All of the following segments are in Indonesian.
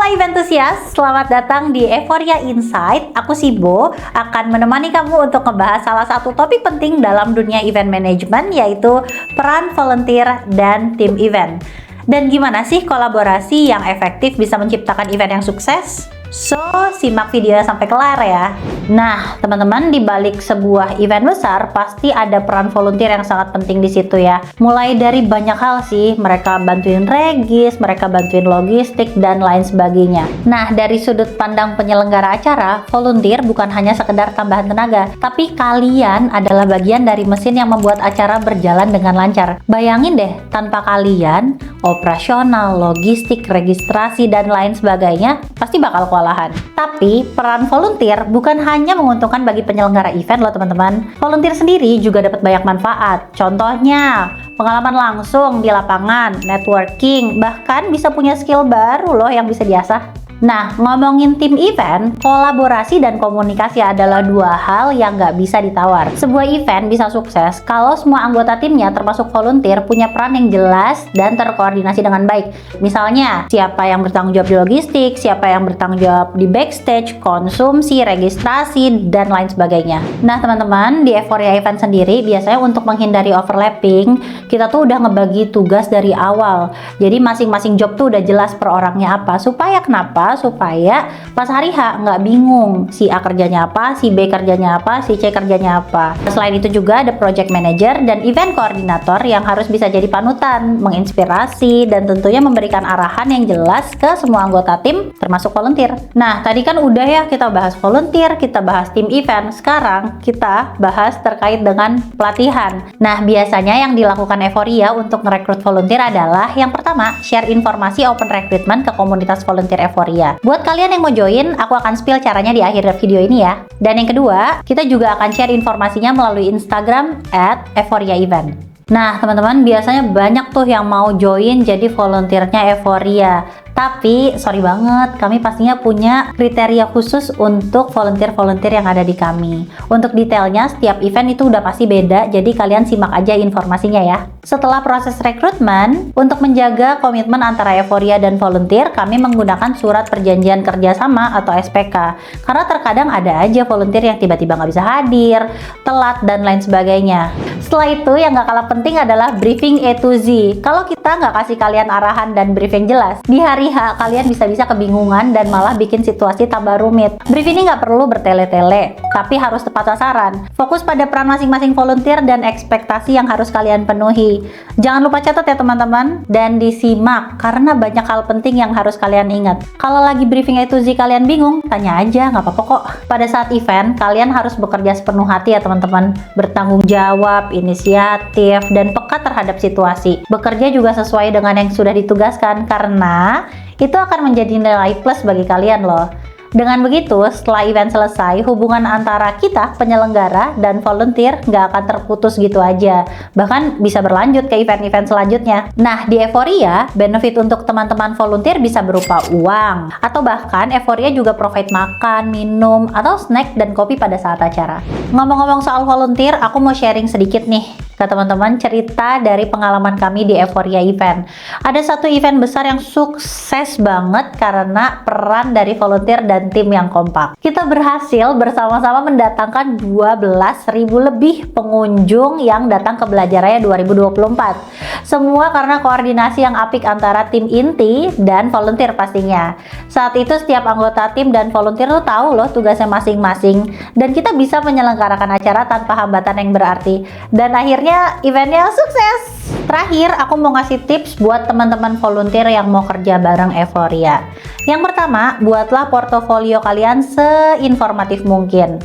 Eventhusiast, selamat datang di Euphoria Insight. Aku Sibo akan menemani kamu untuk membahas salah satu topik penting dalam dunia event management, yaitu peran volunteer dan tim event. Dan gimana sih kolaborasi yang efektif bisa menciptakan event yang sukses? So, simak videonya sampai kelar ya. Nah, teman-teman, di balik sebuah event besar pasti ada peran volunteer yang sangat penting di situ ya. Mulai dari banyak hal sih, mereka bantuin regis, mereka bantuin logistik dan lain sebagainya. Nah, dari sudut pandang penyelenggara acara, volunteer bukan hanya sekedar tambahan tenaga, tapi kalian adalah bagian dari mesin yang membuat acara berjalan dengan lancar. Bayangin deh, tanpa kalian, operasional, logistik, registrasi dan lain sebagainya pasti bakal kewalahan. Tapi peran volunteer bukan hanya menguntungkan bagi penyelenggara event loh teman-teman. Volunteer sendiri juga dapat banyak manfaat. Contohnya, pengalaman langsung di lapangan, networking, bahkan bisa punya skill baru loh yang bisa diasah. Nah, ngomongin tim event, kolaborasi dan komunikasi adalah dua hal yang nggak bisa ditawar. Sebuah event bisa sukses kalau semua anggota timnya termasuk volunteer punya peran yang jelas dan terkoordinasi dengan baik. Misalnya, siapa yang bertanggung jawab di logistik, siapa yang bertanggung jawab di backstage, konsumsi, registrasi, dan lain sebagainya. Nah, teman-teman, di Euphoria Event sendiri biasanya untuk menghindari overlapping, kita tuh udah ngebagi tugas dari awal. Jadi masing-masing job tuh udah jelas per orangnya apa. Supaya kenapa? Supaya pas hari H nggak bingung si A kerjanya apa, si B kerjanya apa, si C kerjanya apa. Selain itu juga ada project manager dan event koordinator yang harus bisa jadi panutan, menginspirasi, dan tentunya memberikan arahan yang jelas ke semua anggota tim termasuk volunteer. Nah, tadi kan udah ya kita bahas volunteer, kita bahas tim event. Sekarang kita bahas terkait dengan pelatihan. Nah, biasanya yang dilakukan Euphoria untuk merekrut volunteer adalah yang pertama, share informasi open recruitment ke komunitas volunteer Euphoria. Buat kalian yang mau join, aku akan spill caranya di akhir video ini ya. Dan yang kedua, kita juga akan share informasinya melalui Instagram @euphoriaevent. Nah, teman-teman, biasanya banyak tuh yang mau join jadi volunteernya Euphoria. Tapi, sorry banget, kami pastinya punya kriteria khusus untuk volunteer-volunteer yang ada di kami. Untuk detailnya, setiap event itu udah pasti beda, jadi kalian simak aja informasinya ya. Setelah proses rekrutmen, untuk menjaga komitmen antara Euphoria dan volunteer, kami menggunakan surat perjanjian kerjasama atau SPK. Karena terkadang ada aja volunteer yang tiba-tiba nggak bisa hadir, telat, dan lain sebagainya. Setelah itu, yang nggak kalah penting adalah briefing A to Z. Kalau kita nggak kasih kalian arahan dan briefing jelas, di hari H kalian bisa-bisa kebingungan dan malah bikin situasi tambah rumit. Brief ini nggak perlu bertele-tele, tapi harus tepat sasaran. Fokus pada peran masing-masing volunteer dan ekspektasi yang harus kalian penuhi. Jangan lupa catat ya teman-teman, dan disimak karena banyak hal penting yang harus kalian ingat. Kalau lagi briefing A to Z kalian bingung, tanya aja, nggak apa-apa kok. Pada saat event, kalian harus bekerja sepenuh hati ya teman-teman. Bertanggung jawab, inisiatif, dan peka terhadap situasi. Bekerja juga sesuai dengan yang sudah ditugaskan karena itu akan menjadi nilai plus bagi kalian loh. Dengan begitu, setelah event selesai, hubungan antara kita, penyelenggara, dan volunteer nggak akan terputus gitu aja. Bahkan bisa berlanjut ke event-event selanjutnya. Nah, di Euphoria, benefit untuk teman-teman volunteer bisa berupa uang. Atau bahkan Euphoria juga provide makan, minum, atau snack dan kopi pada saat acara. Ngomong-ngomong soal volunteer, aku mau sharing sedikit nih ke teman-teman cerita dari pengalaman kami di Euphoria Event. Ada satu event besar yang sukses banget karena peran dari volunteer dan tim yang kompak. Kita berhasil bersama-sama mendatangkan 12.000 lebih pengunjung yang datang ke Belajar Raya 2024. Semua karena koordinasi yang apik antara tim inti dan volunteer pastinya. Saat itu setiap anggota tim dan volunteer tuh tahu loh tugasnya masing-masing, dan kita bisa menyelenggarakan acara tanpa hambatan yang berarti. Dan akhirnya eventnya sukses. Terakhir, aku mau ngasih tips buat teman-teman volunteer yang mau kerja bareng Euphoria. Yang pertama, buatlah portofolio kalian seinformatif mungkin.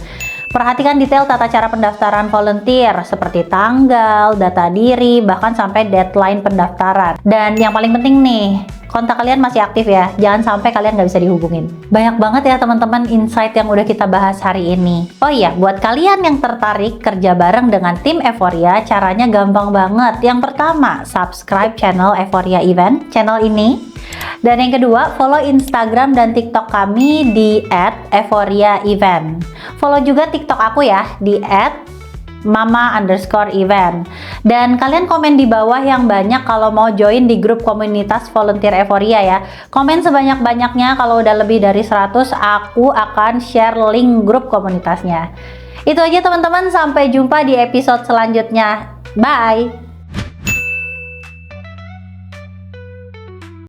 Perhatikan detail tata cara pendaftaran volunteer seperti tanggal, data diri, bahkan sampai deadline pendaftaran. Dan yang paling penting nih, kontak kalian masih aktif ya, jangan sampai kalian nggak bisa dihubungin. Banyak banget ya teman-teman insight yang udah kita bahas hari ini. Oh iya, buat kalian yang tertarik kerja bareng dengan tim Euphoria, caranya gampang banget. Yang pertama, subscribe channel Euphoria Event, channel ini. Dan yang kedua, follow Instagram dan TikTok kami di @euphoriaevent. Follow juga TikTok aku ya di @mama_event. Dan kalian komen di bawah yang banyak kalau mau join di grup komunitas volunteer Euphoria ya. Komen sebanyak-banyaknya, kalau udah lebih dari 100 aku akan share link grup komunitasnya. Itu aja teman-teman, sampai jumpa di episode selanjutnya. Bye!